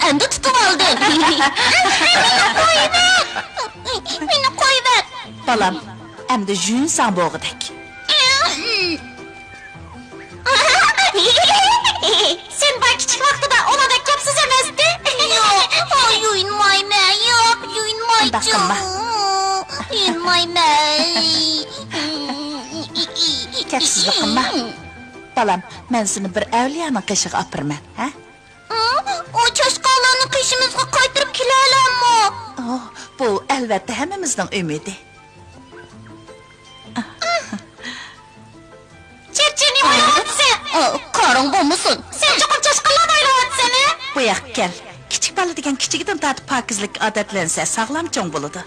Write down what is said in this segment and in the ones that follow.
Endi tutup aldı. Beni koyuver. Balam, endi juyunsan bo'g'idek. Sen bak küçük vaqtida oladek kapsız emasdi? Yo'q, yuyunmayman, yo'q, yuyunmaycım. Yuyunmayman. Kapsizlik qilma. Balam, men seni bir avliyaning qishig'i opirman, ha? O çaşqallarni qishimizga qaytirib kelalammi? Oh, bu albatta hammamizning umidi. Çerçeni oynatsın. Qarın bo'lmasin. Sen cho'qib çaşqallar oynatsın. Bu yoqqa kel. Kichik bola degan kichigidan tortib pokizlik odatlansa sog'lom cho'ng bo'ladi.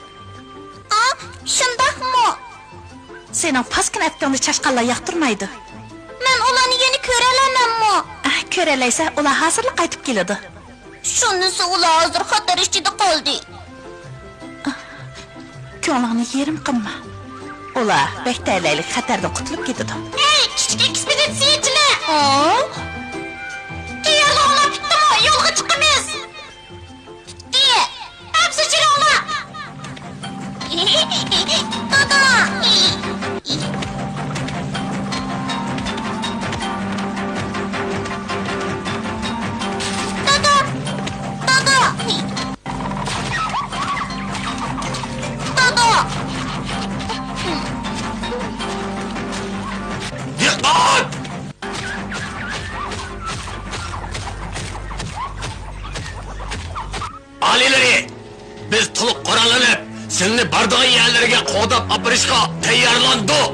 Shundaqmi? Sening paskin atganni chashqallar yoqtirmaydi. Men ularni yeni ko'ralamammi? Ko'ralaysa, ular hozirla qaytib keladi. Shunisi ular hozir xatar ichida qoldi. Ko'nglingni yerim qilma. Ular bektalaylik xatardan qutulib ketadi. Ey, kichik ekspeditsiyachilar! Tayyorlanib bittimi? Yo'lga chiqamiz. Diye, hepsi jiringlar. Dada! Baliları, biz tuluq Kur'an alinib, seni bardığın yerleriga qo'dab apirishga tayyorlandik.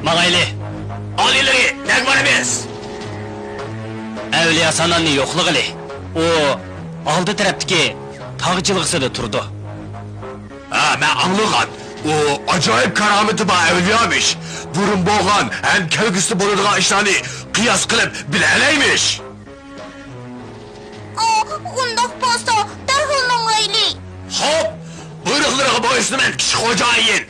Mag'ayli, olilari nagvar emas. Avliya sananni yo'qlig'ili. O oldi tarafdagi tog' jilg'isida turdi. Ha, men anlagan. O ajoyib karomati bor avliyomish. Burun bo'lgan, ham kelgusida bo'ladigan ishlarni qiyos qilib bilalaymish. Undoq bo'lsa, darhol mang'ayli. Hop, buyruqlarga bo'ysunaman kichik xo'jayin.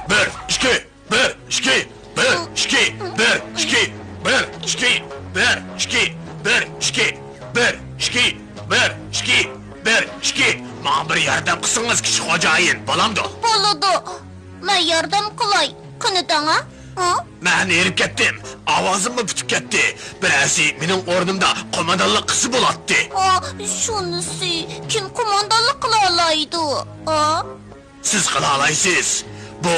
1 2 1 2 1 2 1 2 1 2 1 2 1 2 1 2 1 2 1 2 Bana bir yardım qilsangiz kichik xo'jayin, bo'lamdi? Bo'ladi. Men yordam qilay. Qanidan ha? Men erib ketdim. Ovozimni bitib ketdi. Birasi mening o'rnimda qo'mondonlik qilsa bo'ladi. Shunisi kim qo'mondonlik qila oladi? Siz qila olasiz. Bu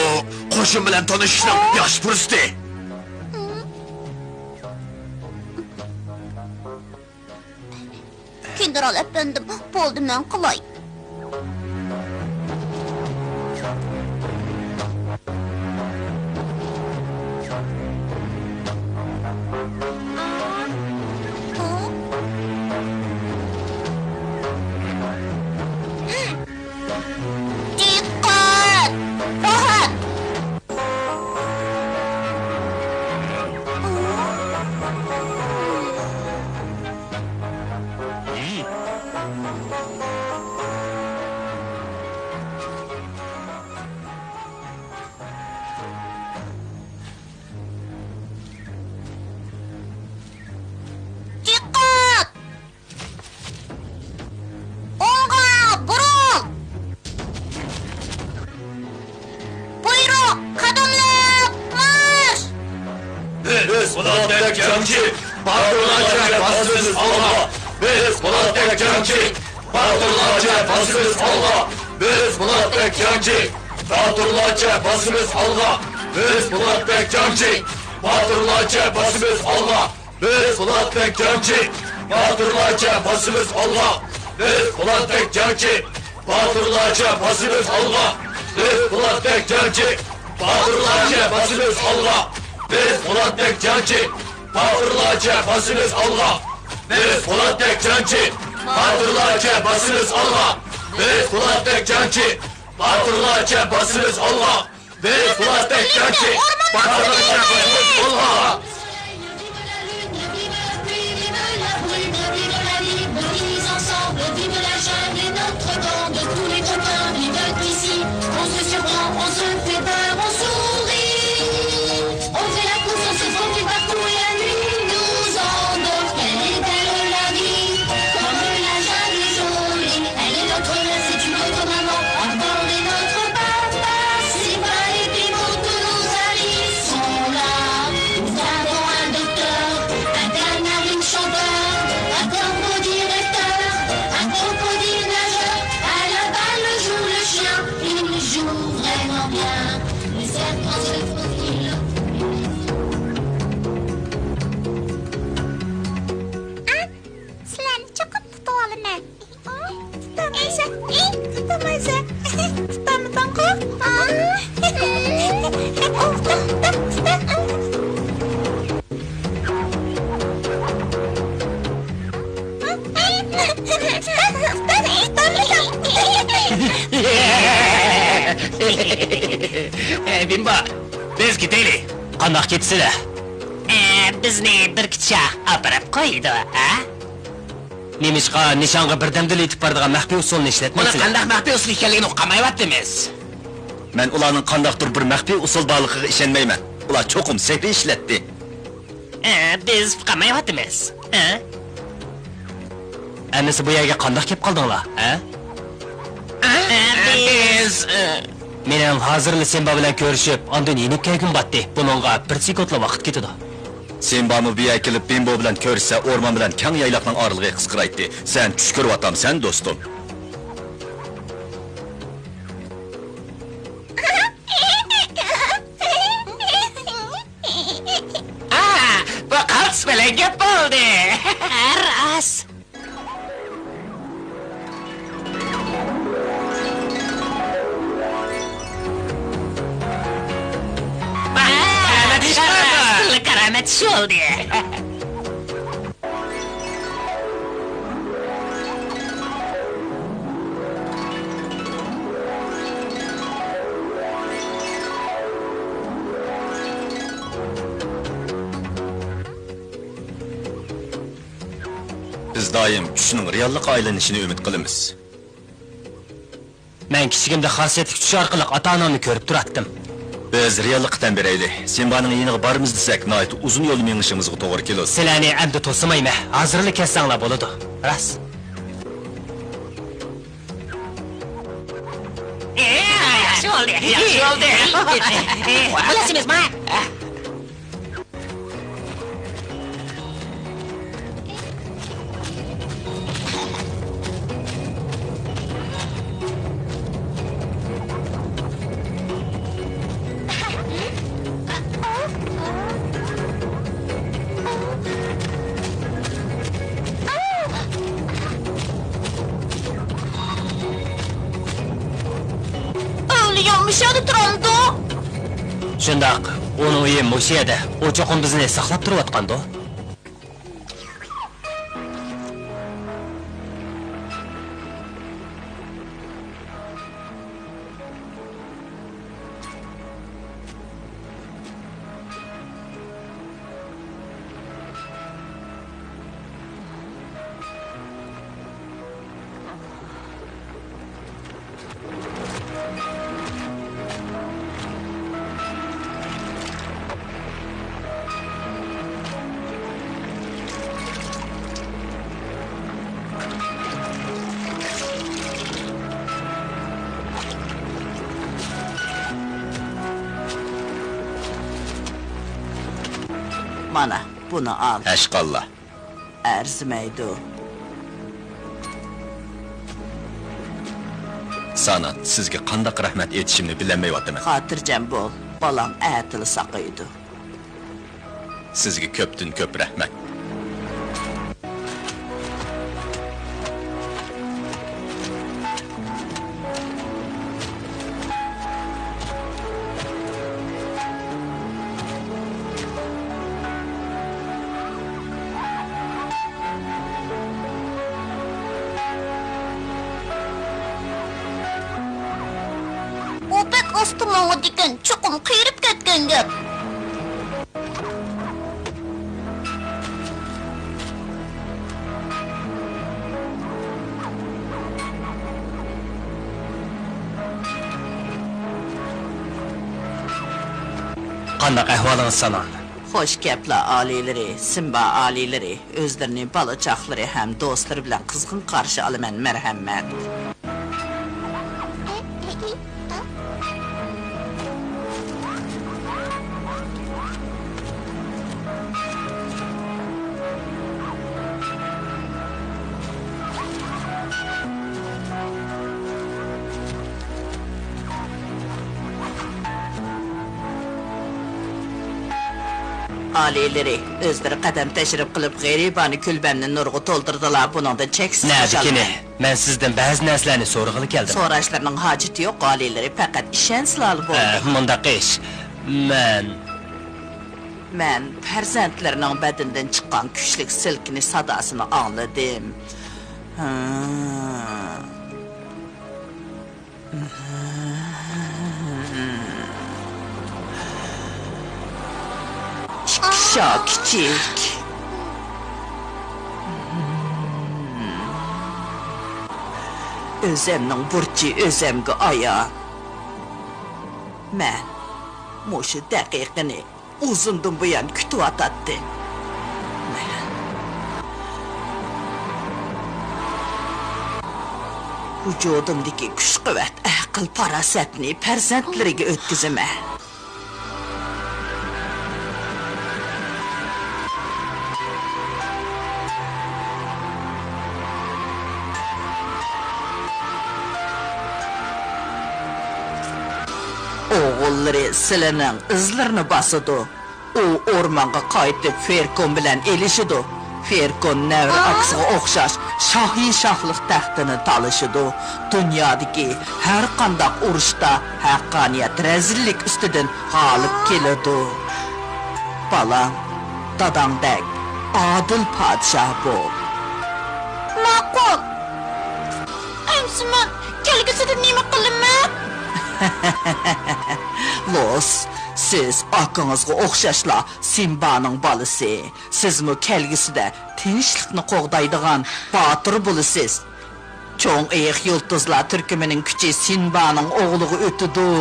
qo'shin bilan tanishishning yaxshi fursati. General efendim, bo'ldi men qilay. Dikkat! Rahat! Dikkat! Onga burun! Buyruk, qadamlab, marş! Biz Polatbek Cemci, Balilarca basımız Allah. Biz Polatbek Cemci, Balilarca basımız Allah. Biz Polatbek Cemci, Balilarca basımız Allah. Biz Polatbek Cemci, Balilarca basımız Allah. Biz Polatbek Cemci, Balilarca basımız Allah. Biz Polatbek Cemci, Balilarca basımız Allah. Biz Polatbek Cemci, Balilarca basımız Allah. Biz Polatbek Cemci, Balilarca basımız Allah. Biz Polatbek Cemci, Balilarca basımız Allah. Biz Polatbek Cemci, Balilarca basımız Allah. Biz Polatbek Cemci, Balilarca basımız Allah. On se surprend, on se fait peur, on sourit. On fait la course, on se fout du parcours et la nuit nous endort. Quelle est belle la vie, comme la jungle est jolie. Elle est notre mère, c'est une autre maman. On bord est notre papa. C'est pas les piments, tous nos amis sont là. Nous avons un docteur, un canarine chanteur, un corbeau directeur, un crocodile nageur. À la balle joue le chien, il joue vraiment bien. Le serpent se faufile. Sizlarni cho'qib tutib olaman. Tutamaysan. Tutamaysan. Tutamisan-ku? Bimba, biz ketaylik. Qandoq ketsizlar? Bizni bir kicha apirib qo'ydi, ha? Nemishqa nishonga birdamdil yetib boradigan maxfiy usulni ishlatmaysizlar. Buni qanday maxfiy usul ekanligini uqamayaptimiz. Men ularning qandaqdir bir maxfiy usul borligiga ishonmayman. Ular cho'qim sehri ishlatdi. Biz uqamayapmiz, ha? Annisi bu yerga qandoq kelib qoldinglar, ha? Biz Mening hozirli Simba bilan ko'rishib, ondan yenib kelgim batdi. Buningga 1 sekundla vaqt ketadi. Simbami bu yerga kelib Bimbo bilan ko'rishsa, o'rmon bilan kang yayloqning orlig'iga qisqiraydi. Sen tush ko'ryotamsan, do'stim. bu qaltis bilan gap bo'ldi. Ras. Yaxshi oldu. Biz doim tushning reallikqa aylanishini umid qilamiz. Men kichigimda xosiyatli tush orqali ota-onamni ko'rib turatdim. Biz reallikdan beraylik. Simbaning yeniga borimiz desak, noyat uzun yo'l mengishimizga to'g'ri keladi. Sizlarni endi to'simayman. Hozirlik kelsanglar bo'ladi. Ras. Yaxshi oldu. Yaxshi oldu. Bilasizmi? Yomuşadı turamdı. Shundoq, uni uyi mushu yerda. U cho'qim bizni saqlab turayotgandi. Mana, bunu al. Ashqallah. Arzimaydi. Sana sizga qanday rahmat etishimni bilmayapman. Xotirjam bo'l. Balam a'tili saqaydi. Sizga ko'pdan ko'p rahmat. Ostimong'a degan chuqum qiyirib ketgan gap. Qanday ahvolingiz sanon? Xo'sh gaplar oliylari, Simba oliylari, o'zlarining balachaqlari ham do'stlari bilan qizg'in qarshi olaman, marhamat. Alileri o'zlari qadam tashrif qilib g'aribani kulbanni nurg'a to'ldirdilar. Buningda cheksiz Nabikini, men sizdan ba'zi narsalarni so'rag'ili keldim. So'rashlarning hojati yo'q, alileri, faqat ishonsizlar bo'ldi. Mundaq ish. Men farzandlarining badanidan chiqqan kuchli silkinish sadosini angladim. Kichik. O'zimning burchi o'zimga ayon. Men mushu daqiqani uzundan buyon kutib o'tatdim. Vujudimdagi kuch-quvvat, aql, farosatni farzandlariga o'tkazaman. Oğulları silenin izlerini basıdı. O ormanga qaytib Ferkon bilan elişidi. Ferkon nevri aksiga o'xshash shohiy shohlik taxtini talışidi. Dunyodagi har qanday urushda haqqoniyat razillik ustidan g'olib keladi. Balam, dadangdek adil padişah bol. Ma'qul. Endi men kelgusida nima qilaman? Los, siz akыңызға o'xshashla Simbaning balasi. Sizmi kelgusida tinchlikni qo'g'daydigan botir bo'lasiz. Cho'ng eyiq yulduzlar turkumining kuchi Simbaning o'g'liga o'tidi.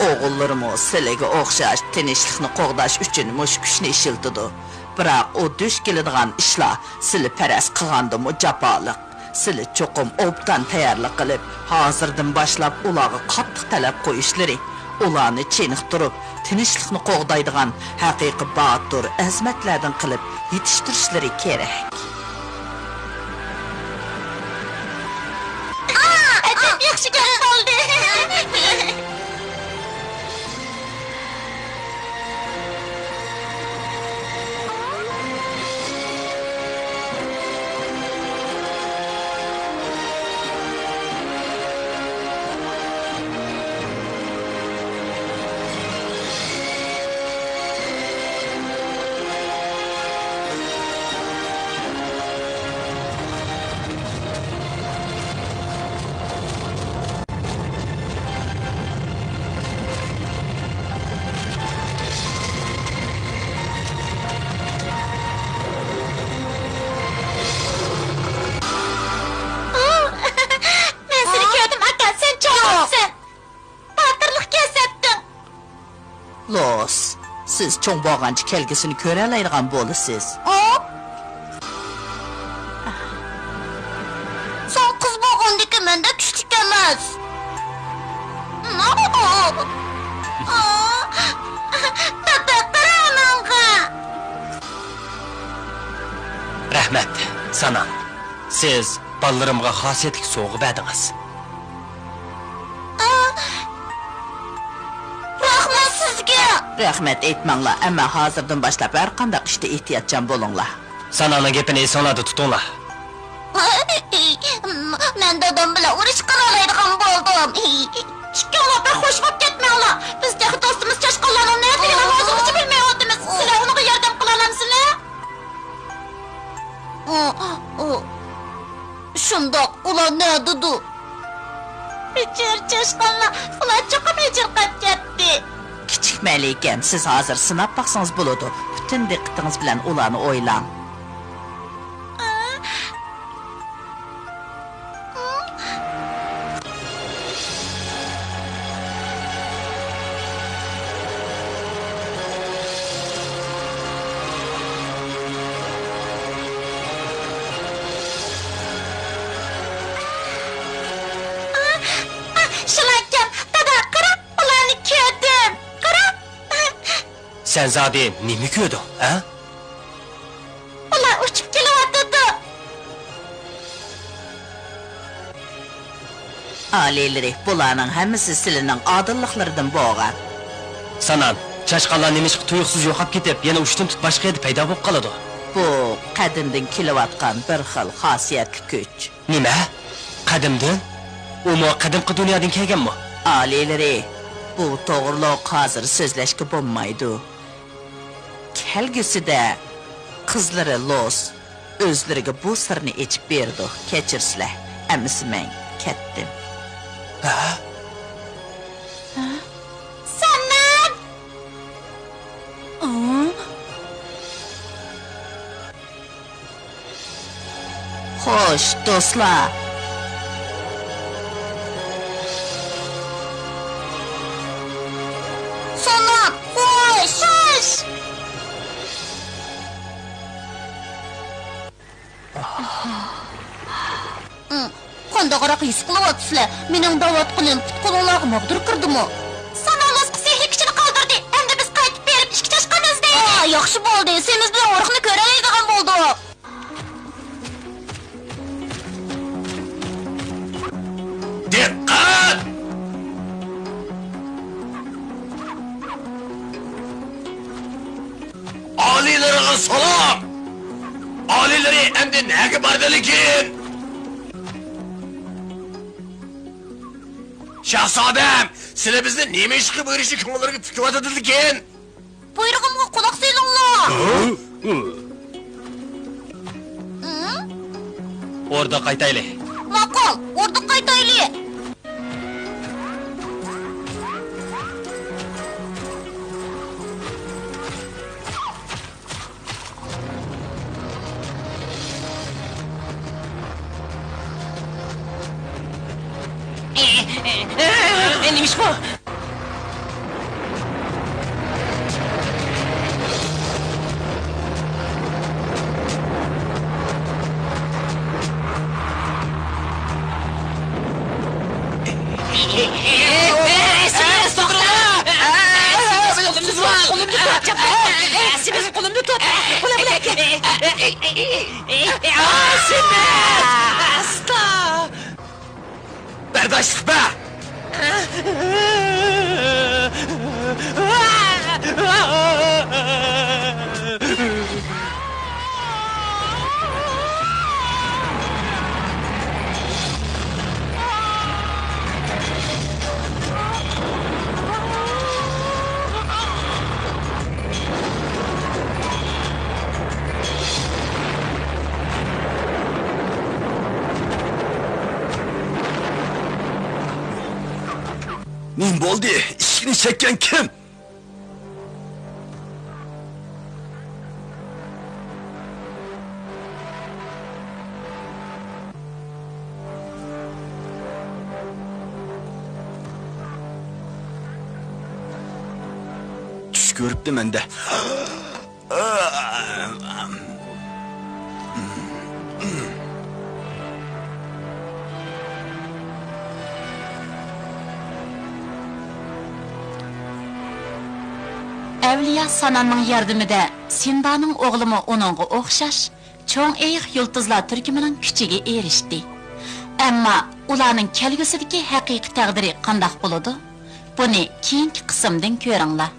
Oğullarımı sizlarga o'xshash tinchlikni qo'g'dash uchun mush kuchni ishiltidi. Biroq o dush keladigan ishlar sizlar paras qilgandimi jafoliq. Sizlar cho'qim obdan tayyorlik qilib, hozirdan boshlab ularga qattiq talab qo'yishlari, ularni cheniqtirib, tinchlikni qo'g'daydigan haqiqiy botir azmatlardan qilib yetishtirishlari kerak. Yaxshi gap bo'ldi. Los, siz cho'ng bo'lgancha kelgisini ko'ra oladigan bo'lasiz. Sen qiz bo'lgandiki menda kuchlik emas. Tata qarananga. Rahmat, sana. Siz balalarimga xosiyatli so'g'ib edingiz. Rahmat aytmanglar, ammo hozirdan boshlab har qanday ishda ehtiyotchan bo'linglar. Sananing gapini esinglarda tutinglar. Men dadam bilan urush qila oladigan bo'ldim. Ikkovlar bir xush bo'lib ketmanglar. Biz texnik do'stimiz chashqonlarning nima deganini hozircha bilmayapmiz. Sizlar unga yordam qila olamsizlar? Shundoq, ular ne dedi? Bichir chashqonlar, ular cho'qib ejirqab ketdi. Kichik malikam, siz hozir sinab baqsangiz bo'ladi. Butun diqqatingiz bilan ularni o'ylang. Sen zade nemi ko'rding, ha? Ular uchib kelyapti. Ailelari, bularning hammasi sizlarning odilliklaridan bo'lgan. Sanan, chashqonlar nemish tuyuqsiz yo'qab ketib, yana uchdan tut boshqa yerda paydo bo'lib qoladi. Bu qadimdan kelayotgan bir xil xosiyatli kuch. Nima? Qadimdan? U mo qadimgi dunyodan kelganmi? Ailelari, bu to'g'riliq hozir so'zlashga bo'lmaydi. Kelgusida qizlari Los o'zlariga bu sirni ochib berdi. Kechirsizlar, amisi men ketdim. Sanan! Xo'sh, do'stlar. Sanan, xo'sh. Qandaqroq his qilyapsizlar? Mening da'vat qilim putqo'llarga mag'dur kirdimi? Sanolos sehri kuchini qoldirdi. Endi biz qaytib berib ishga chiqamiz deydi. Yaxshi bo'ldi. Semiz bilan o'riqni ko'raydigan bo'ldik. Diqqat! endi nega bardilikin? Şahzodam, sizlar bizni nima ish qilib berishni ko'ngillarga fikryotadikin? Buyrug'imga quloq solinglar. Orada qaytayli. Maqol, orda qaytayli. Neymiş bu? Kolumda tut. Asla! Berdaşlık be! Nim bo'ldi? İşini çekken kim? Tuş görüptü mende. Avliya Sananның yardımida Sindaның oğlumu onunğa o'xshash cho'ng eyiq yulduzlar turkumining kuchiga erishdi. Ammo ularning kelgusidagi haqiqiy taqdiri qanday bo'ladi? Buni keyingi qismdan ko'ringlar.